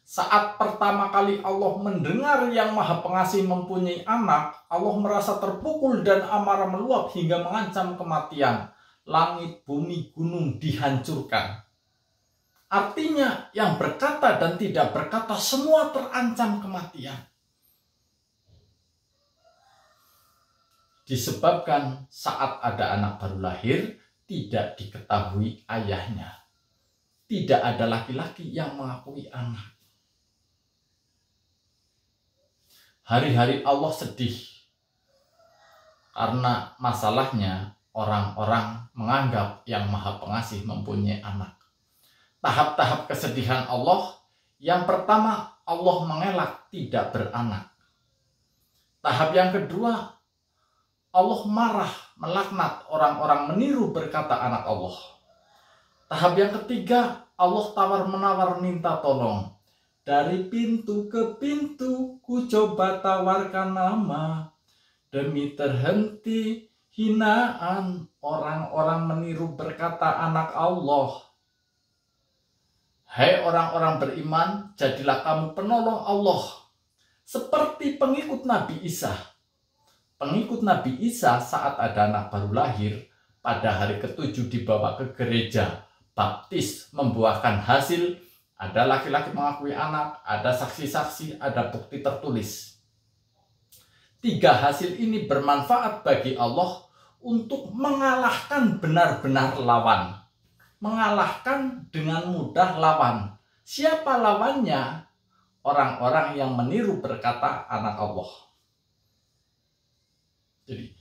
Saat pertama kali Allah mendengar Yang Maha Pengasih mempunyai anak, Allah merasa terpukul dan amarah meluap hingga mengancam kematian. Langit, bumi, gunung dihancurkan. Artinya yang berkata dan tidak berkata semua terancam kematian. Disebabkan saat ada anak baru lahir, tidak diketahui ayahnya. Tidak ada laki-laki yang mengakui anak. Hari-hari Allah sedih karena masalahnya orang-orang menganggap Yang Maha Pengasih mempunyai anak. Tahap-tahap kesedihan Allah, yang pertama Allah mengelak tidak beranak. Tahap yang kedua, Allah marah melaknat orang-orang meniru berkata anak Allah. Tahap yang ketiga, Allah tawar-menawar minta tolong. Dari pintu ke pintu ku coba tawarkan nama. Demi terhenti hinaan orang-orang meniru berkata anak Allah. Hai orang-orang beriman, jadilah kamu penolong Allah. Seperti pengikut Nabi Isa. Pengikut Nabi Isa saat ada anak baru lahir, pada hari ke-7 dibawa ke gereja, baptis, membuahkan hasil. Ada laki-laki mengakui anak, ada saksi-saksi, ada bukti tertulis. 3 hasil ini bermanfaat bagi Allah untuk mengalahkan benar-benar lawan. Mengalahkan dengan mudah lawan. Siapa lawannya? Orang-orang yang meniru berkata anak Allah. Jadi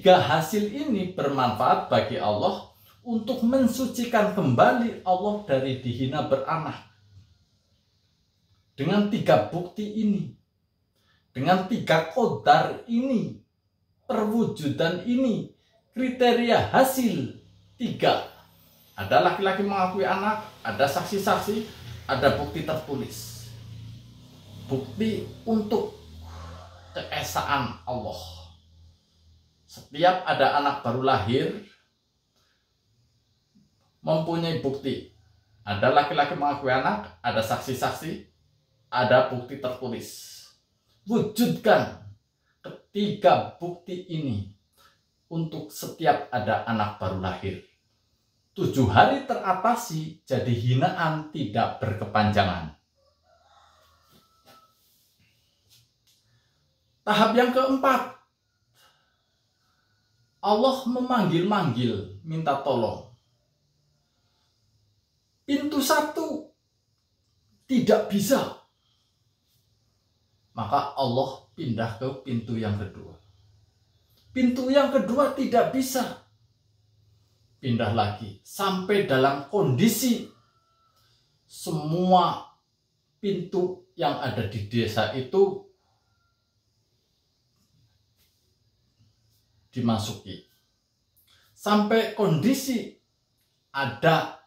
3 hasil ini bermanfaat bagi Allah untuk mensucikan kembali Allah dari dihina beranak. Dengan 3 bukti ini, dengan 3 qadar ini, perwujudan ini, kriteria hasil 3. Ada laki-laki mengakui anak, ada saksi-saksi, ada bukti tertulis. Bukti untuk keesaan Allah. Setiap ada anak baru lahir, mempunyai bukti. Ada laki-laki mengakui anak, ada saksi-saksi, ada bukti tertulis. Wujudkan ketiga bukti ini untuk setiap ada anak baru lahir. 7 hari teratasi, jadi hinaan tidak berkepanjangan. Tahap yang keempat, Allah memanggil-manggil, minta tolong. Pintu 1 tidak bisa. Maka Allah pindah ke pintu yang kedua. Pintu yang kedua tidak bisa. Pindah lagi. Sampai dalam kondisi semua pintu yang ada di desa itu dimasuki. Sampai kondisi ada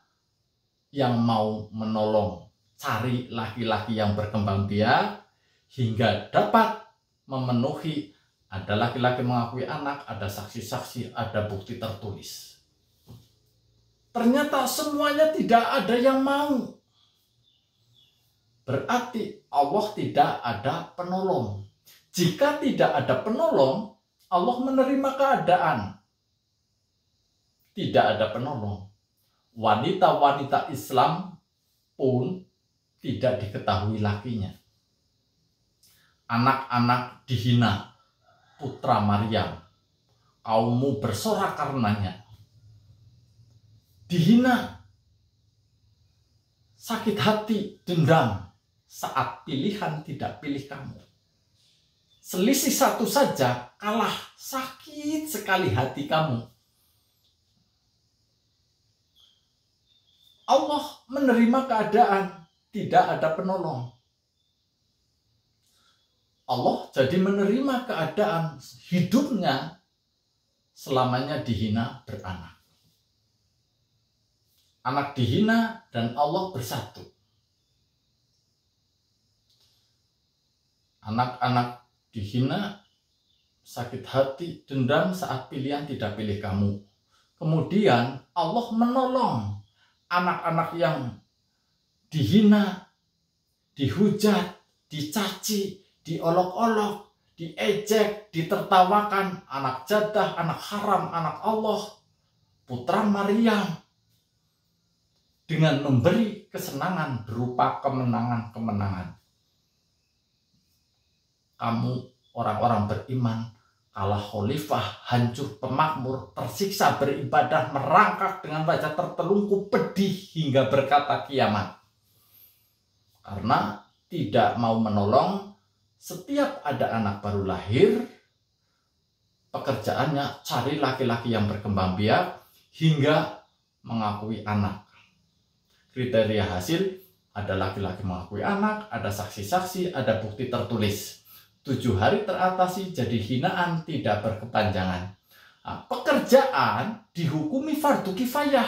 yang mau menolong, cari laki-laki yang berkembang biak, hingga dapat memenuhi. Ada laki-laki mengakui anak, ada saksi-saksi, ada bukti tertulis. Ternyata semuanya tidak ada yang mau. Berarti Allah tidak ada penolong. Jika tidak ada penolong, Allah menerima keadaan. Tidak ada penolong. Wanita-wanita Islam pun tidak diketahui lakinya. Anak-anak dihina, putra Maryam, kaummu bersorak karenanya. Dihina, sakit hati, dendam, saat pilihan tidak pilih kamu. Selisih 1 saja, kalah, sakit sekali hati kamu. Allah menerima keadaan, tidak ada penolong. Allah jadi menerima keadaan hidupnya selamanya dihina beranak. Anak dihina dan Allah bersatu. Anak-anak dihina, sakit hati, dendam saat pilihan tidak pilih kamu. Kemudian Allah menolong anak-anak yang dihina, dihujat, dicaci, diolok-olok, diejek, ditertawakan, anak jadah, anak haram, anak Allah, putra Maryam, dengan memberi kesenangan berupa kemenangan-kemenangan. Kamu orang-orang beriman kalah khalifah, hancur pemakmur, tersiksa beribadah, merangkak dengan wajah tertelungkup pedih hingga berkata kiamat. Karena tidak mau menolong, setiap ada anak baru lahir, pekerjaannya cari laki-laki yang berkembang biak hingga mengakui anak. Kriteria hasil, ada laki-laki mengakui anak, ada saksi-saksi, ada bukti tertulis. 7 hari teratasi jadi hinaan tidak berkepanjangan. Nah, pekerjaan dihukumi fardu kifayah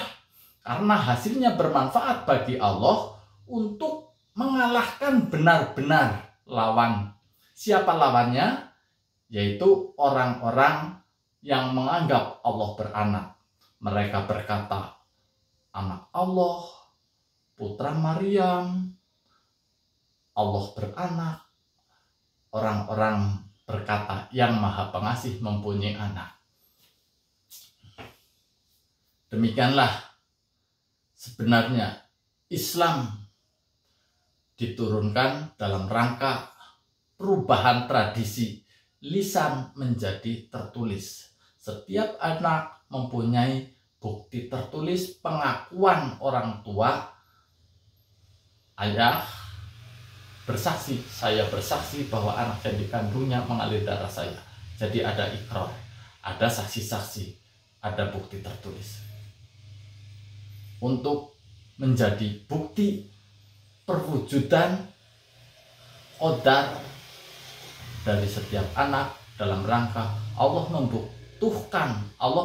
karena hasilnya bermanfaat bagi Allah untuk mengalahkan benar-benar lawan. Siapa lawannya? Yaitu orang-orang yang menganggap Allah beranak. Mereka berkata, anak Allah, putra Maryam, Allah beranak. Orang-orang berkata yang maha pengasih mempunyai anak. Demikianlah sebenarnya Islam diturunkan dalam rangka perubahan tradisi lisan menjadi tertulis. Setiap anak mempunyai bukti tertulis pengakuan orang tua. Ayah bersaksi, saya bersaksi bahwa anak yang dikandungnya mengalir darah saya. Jadi ada ikrar, ada saksi-saksi, ada bukti tertulis. Untuk menjadi bukti perwujudan qadar dari setiap anak dalam rangka Allah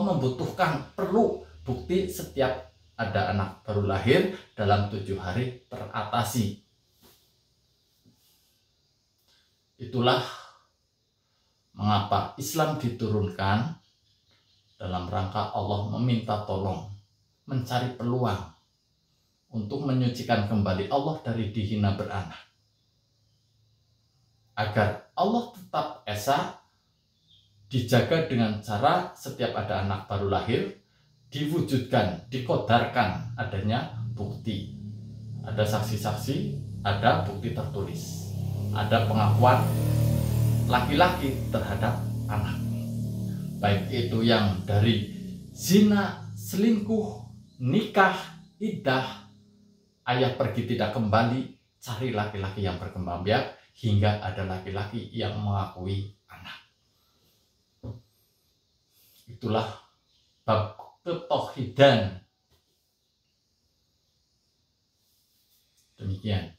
membutuhkan perlu bukti setiap ada anak baru lahir dalam 7 hari teratasi. Itulah mengapa Islam diturunkan dalam rangka Allah meminta tolong, mencari peluang untuk menyucikan kembali Allah dari dihina beranak. Agar Allah tetap esa, dijaga dengan cara setiap ada anak baru lahir, diwujudkan, dikodarkan adanya bukti. Ada saksi-saksi, ada bukti tertulis. Ada pengakuan laki-laki terhadap anak. Baik itu yang dari zina, selingkuh, nikah, iddah, ayah pergi tidak kembali, cari laki-laki yang berkembang biak, hingga ada laki-laki yang mengakui anak. Itulah bab ketauhidan. Demikian.